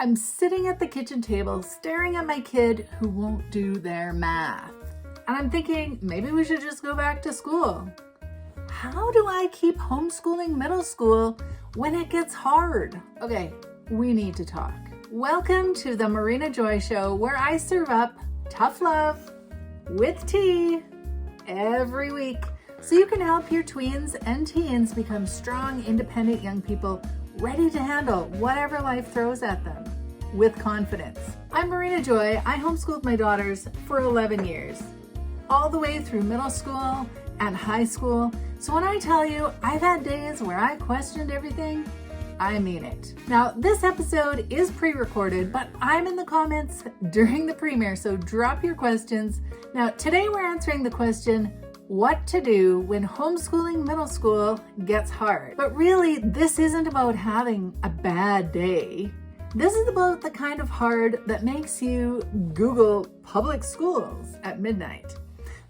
I'm sitting at the kitchen table staring at my kid who won't do their math. And I'm thinking, maybe we should just go back to school. How do I keep homeschooling middle school when it gets hard? Okay, we need to talk. Welcome to the Marina Joy Show, where I serve up tough love with tea every week so you can help your tweens and teens become strong, independent young people ready to handle whatever life throws at them with confidence. I'm Marina Joy. I homeschooled my daughters for 11 years, all the way through middle school and high school. So when I tell you I've had days where I questioned everything, I mean it. Now, this episode is pre-recorded, but I'm in the comments during the premiere, so drop your questions. Now, today we're answering the question, what to do when homeschooling middle school gets hard. But really, this isn't about having a bad day. This is about the kind of hard that makes you Google public schools at midnight.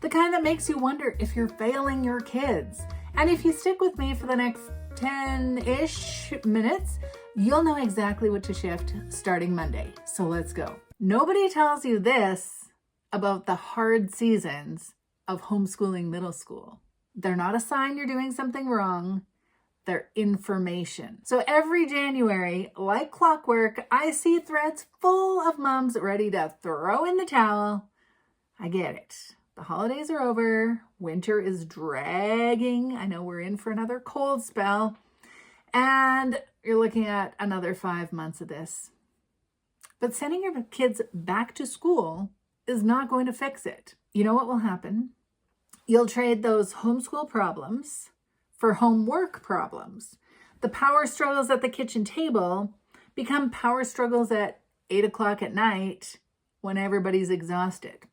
The kind that makes you wonder if you're failing your kids. And if you stick with me for the next 10-ish minutes, you'll know exactly what to shift starting Monday. So let's go. Nobody tells you this about the hard seasons of homeschooling middle school. They're not a sign you're doing something wrong. They're information. So every January, like clockwork, I see threads full of moms ready to throw in the towel. I get it. The holidays are over. Winter is dragging. I know we're in for another cold spell. And you're looking at another 5 months of this. But sending your kids back to school is not going to fix it. You know what will happen? You'll trade those homeschool problems for homework problems. The power struggles at the kitchen table become power struggles at 8 o'clock at night when everybody's exhausted.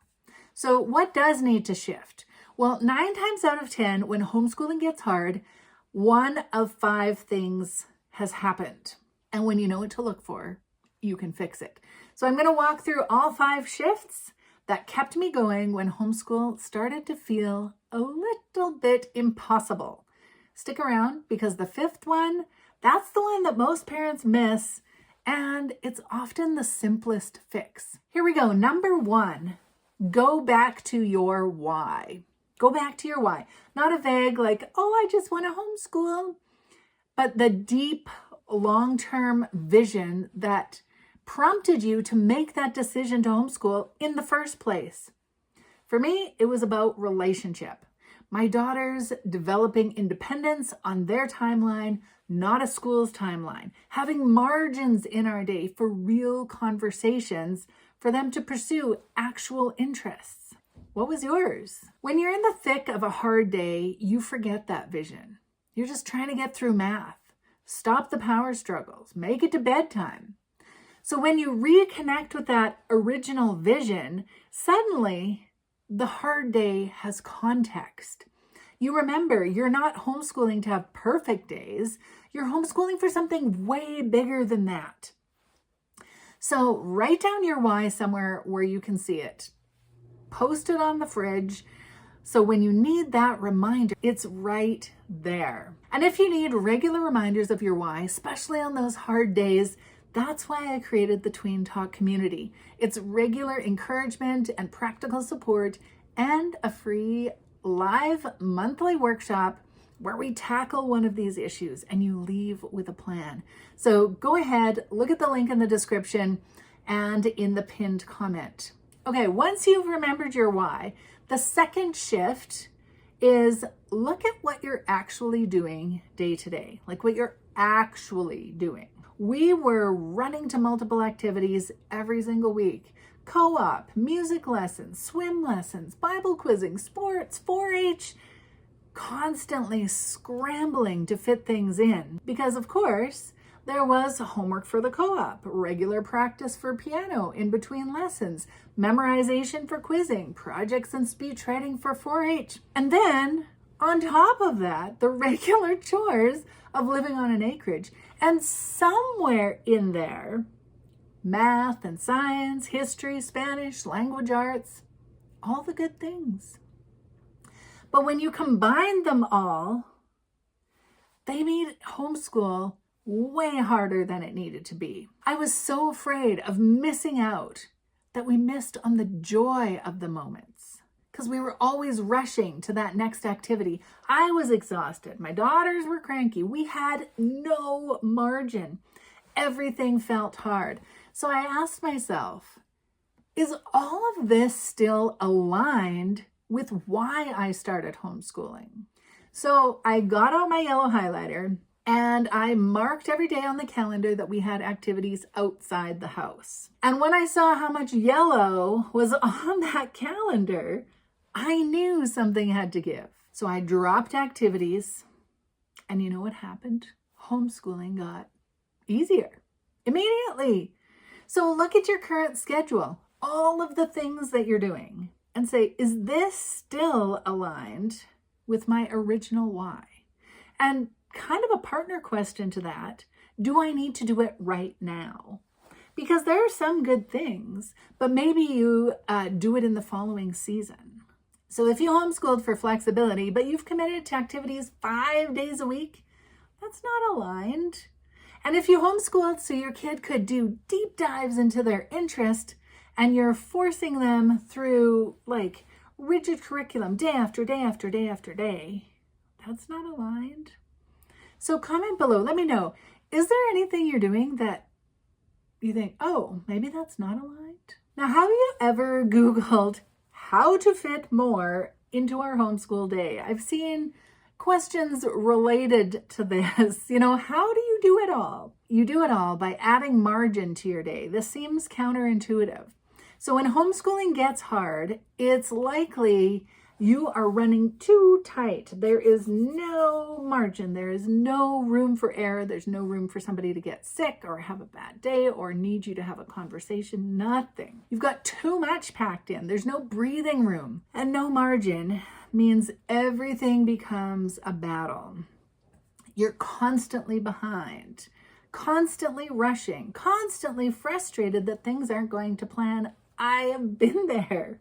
So what does need to shift? Well, 9 times out of 10, when homeschooling gets hard, 1 of 5 things has happened. And when you know what to look for, you can fix it. So I'm going to walk through all 5 shifts that kept me going when homeschool started to feel a little bit impossible. Stick around, because the 5th one, that's the one that most parents miss, and it's often the simplest fix. Here we go. Number 1, go back to your why. Go back to your why. Not a vague like, oh, I just want to homeschool, but the deep, long-term vision that prompted you to make that decision to homeschool in the first place. For me, it was about relationship. My daughters developing independence on their timeline, not a school's timeline. Having margins in our day for real conversations for them to pursue actual interests. What was yours? When you're in the thick of a hard day, you forget that vision. You're just trying to get through math. Stop the power struggles. Make it to bedtime. So when you reconnect with that original vision, suddenly the hard day has context. You remember you're not homeschooling to have perfect days. You're homeschooling for something way bigger than that. So write down your why somewhere where you can see it. Post it on the fridge. So when you need that reminder, it's right there. And if you need regular reminders of your why, especially on those hard days, that's why I created the Tween Talk community. It's regular encouragement and practical support and a free live monthly workshop where we tackle one of these issues and you leave with a plan. So go ahead, look at the link in the description and in the pinned comment. Okay, once you've remembered your why, the second shift is look at what you're actually doing day to day, like what you're actually doing. We were running to multiple activities every single week. Co-op, music lessons, swim lessons, Bible quizzing, sports, 4-H, constantly scrambling to fit things in. Because of course, there was homework for the co-op, regular practice for piano in between lessons, memorization for quizzing, projects and speech writing for 4-H. And then on top of that, the regular chores of living on an acreage. And somewhere in there, math and science, history, Spanish, language arts, all the good things. But when you combine them all, they made homeschool way harder than it needed to be. I was so afraid of missing out that we missed on the joy of the moments because we were always rushing to that next activity. I was exhausted. My daughters were cranky. We had no margin. Everything felt hard. So I asked myself, is all of this still aligned with why I started homeschooling? So I got out my yellow highlighter and I marked every day on the calendar that we had activities outside the house. And when I saw how much yellow was on that calendar, I knew something had to give. So I dropped activities, and you know what happened? Homeschooling got easier immediately. So look at your current schedule, all of the things that you're doing, and say, is this still aligned with my original why? And kind of a partner question to that, do I need to do it right now? Because there are some good things, but maybe you do it in the following season. So if you homeschooled for flexibility, but you've committed to activities 5 days a week, that's not aligned. And if you homeschooled so your kid could do deep dives into their interest and you're forcing them through like rigid curriculum day after day after day after day, that's not aligned. So comment below, let me know, is there anything you're doing that you think, oh, maybe that's not aligned? Now, have you ever Googled how to fit more into our homeschool day? I've seen questions related to this. How do you do it all? You do it all by adding margin to your day. This seems counterintuitive. So when homeschooling gets hard, it's likely you are running too tight. There is no margin. There is no room for error. There's no room for somebody to get sick or have a bad day or need you to have a conversation. Nothing. You've got too much packed in. There's no breathing room. And no margin means everything becomes a battle. You're constantly behind, constantly rushing, constantly frustrated that things aren't going to plan. I have been there.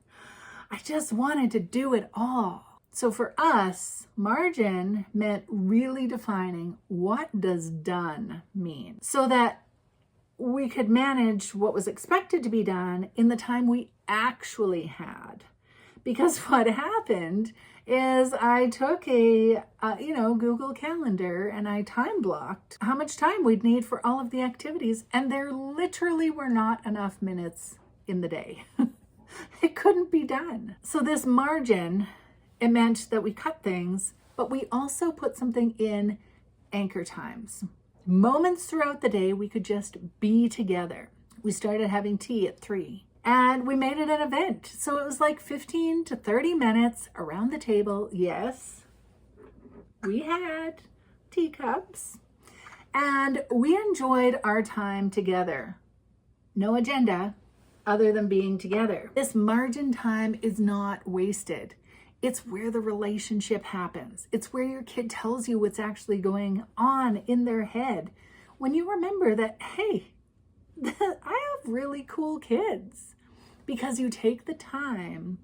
I just wanted to do it all. So for us, margin meant really defining what does done mean so that we could manage what was expected to be done in the time we actually had. Because what happened is I took a Google Calendar and I time blocked how much time we'd need for all of the activities, and there literally were not enough minutes in the day. It couldn't be done. So this margin, it meant that we cut things, but we also put something in anchor times. Moments throughout the day we could just be together. We started having tea at 3 and we made it an event. So it was like 15 to 30 minutes around the table. Yes, we had teacups and we enjoyed our time together. No agenda other than being together. This margin time is not wasted. It's where the relationship happens. It's where your kid tells you what's actually going on in their head. When you remember that, hey, I have really cool kids, because you take the time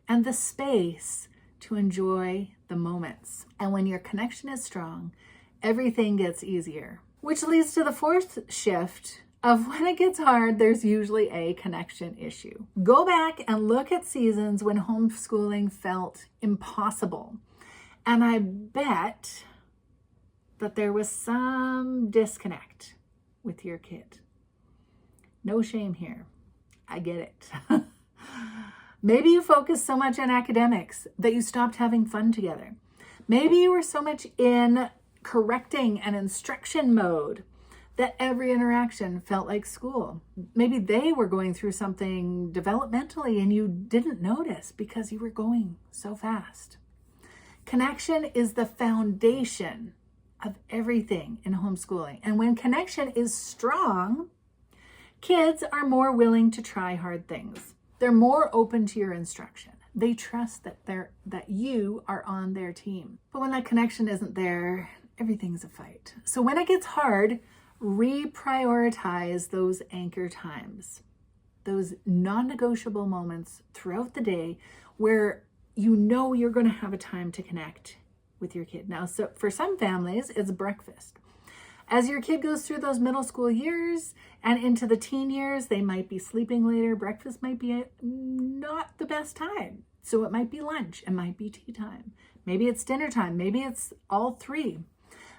and the space to enjoy the moments. And when your connection is strong, everything gets easier. Which leads to the fourth shift of when it gets hard, there's usually a connection issue. Go back and look at seasons when homeschooling felt impossible. And I bet that there was some disconnect with your kid. No shame here. I get it. Maybe you focused so much on academics that you stopped having fun together. Maybe you were so much in correcting and instruction mode that every interaction felt like school. Maybe they were going through something developmentally and you didn't notice because you were going so fast. Connection is the foundation of everything in homeschooling. And when connection is strong, kids are more willing to try hard things. They're more open to your instruction. They trust that you are on their team. But when that connection isn't there, everything's a fight. So when it gets hard, reprioritize those anchor times, those non-negotiable moments throughout the day where you know you're going to have a time to connect with your kid. Now, so for some families, it's breakfast. As your kid goes through those middle school years and into the teen years, they might be sleeping later. Breakfast might be not the best time. So it might be lunch, it might be tea time. Maybe it's dinner time, maybe it's all three.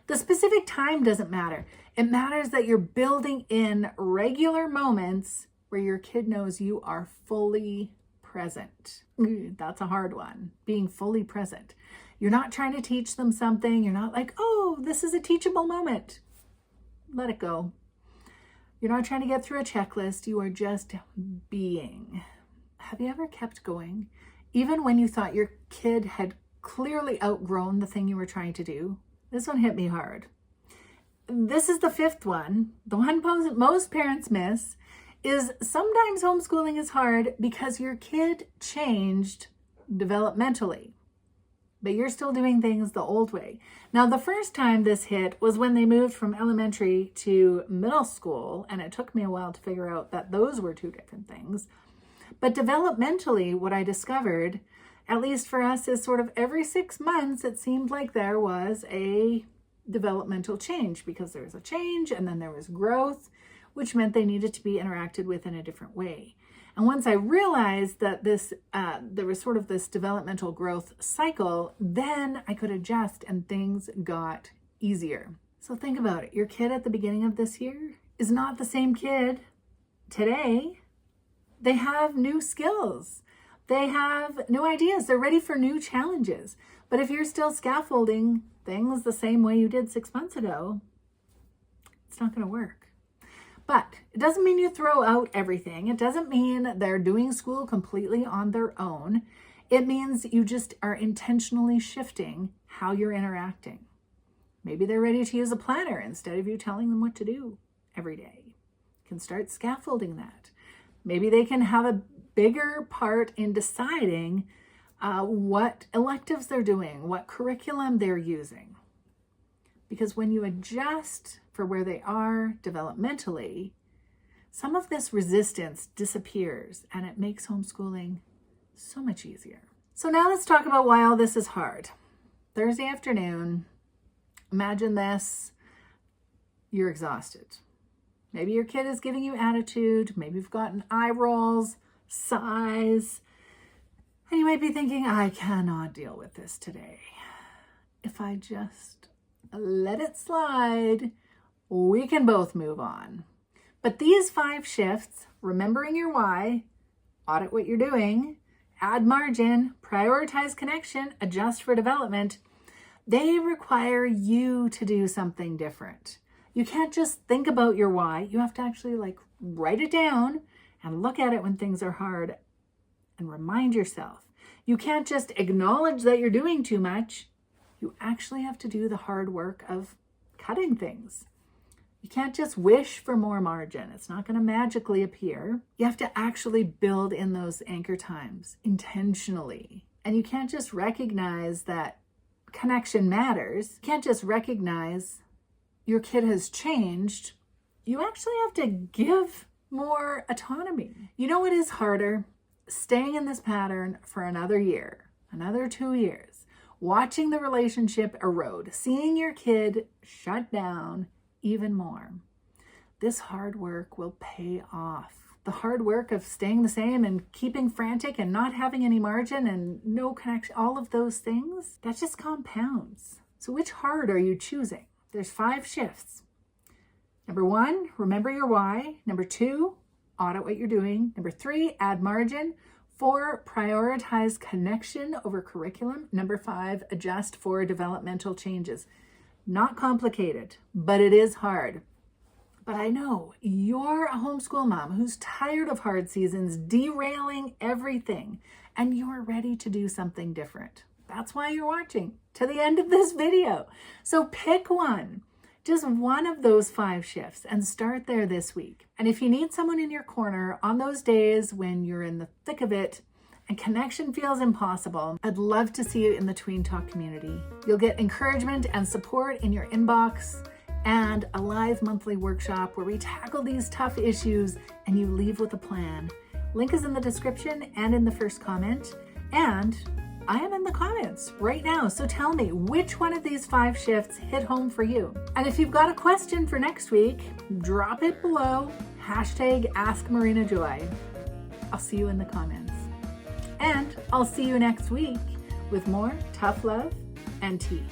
The specific time doesn't matter. It matters that you're building in regular moments where your kid knows you are fully present. That's a hard one, being fully present. You're not trying to teach them something. You're not like, oh, this is a teachable moment. Let it go. You're not trying to get through a checklist. You are just being. Have you ever kept going, even when you thought your kid had clearly outgrown the thing you were trying to do? This one hit me hard. This is the fifth one. The one most parents miss is sometimes homeschooling is hard because your kid changed developmentally, but you're still doing things the old way. Now, the first time this hit was when they moved from elementary to middle school, and it took me a while to figure out that those were two different things. But developmentally, what I discovered, at least for us, is sort of every 6 months, it seemed like there was a developmental change, because there was a change and then there was growth, which meant they needed to be interacted with in a different way. And once I realized that there was sort of this developmental growth cycle, then I could adjust and things got easier. So think about it. Your kid at the beginning of this year is not the same kid today. They have new skills. They have new ideas. They're ready for new challenges. But if you're still scaffolding things the same way you did 6 months ago, it's not going to work. But it doesn't mean you throw out everything. It doesn't mean they're doing school completely on their own. It means you just are intentionally shifting how you're interacting. Maybe they're ready to use a planner instead of you telling them what to do every day. You can start scaffolding that. Maybe they can have a bigger part in deciding what electives they're doing, what curriculum they're using. Because when you adjust for where they are developmentally, some of this resistance disappears and it makes homeschooling so much easier. So now let's talk about why all this is hard. Thursday afternoon, imagine this, you're exhausted. Maybe your kid is giving you attitude, maybe you've gotten eye rolls, sighs, and you might be thinking, I cannot deal with this today. If I just let it slide, we can both move on. But these 5 shifts, remembering your why, audit what you're doing, add margin, prioritize connection, adjust for development, they require you to do something different. You can't just think about your why. You have to actually write it down and look at it when things are hard and remind yourself. You can't just acknowledge that you're doing too much. You actually have to do the hard work of cutting things. You can't just wish for more margin. It's not going to magically appear. You have to actually build in those anchor times intentionally. And you can't just recognize that connection matters. You can't just recognize your kid has changed. You actually have to give more autonomy. You know what is harder? Staying in this pattern for another year, another 2 years, watching the relationship erode, seeing your kid shut down even more. This hard work will pay off. The hard work of staying the same and keeping frantic and not having any margin and no connection, all of those things, that just compounds. So which hard are you choosing? There's 5 shifts. Number 1, remember your why. Number 2, audit what you're doing. Number 3, add margin. 4, prioritize connection over curriculum. Number 5, adjust for developmental changes. Not complicated, but it is hard. But I know you're a homeschool mom who's tired of hard seasons derailing everything, and you're ready to do something different. That's why you're watching to the end of this video. So pick one, just one of those 5 shifts, and start there this week. And if you need someone in your corner on those days when you're in the thick of it and connection feels impossible, I'd love to see you in the Tween Talk community. You'll get encouragement and support in your inbox and a live monthly workshop where we tackle these tough issues and you leave with a plan. Link is in the description and in the first comment. And I am in the comments right now. So tell me, which one of these 5 shifts hit home for you? And if you've got a question for next week, drop it below, #askmarinajoy. I'll see you in the comments. And I'll see you next week with more tough love and tea.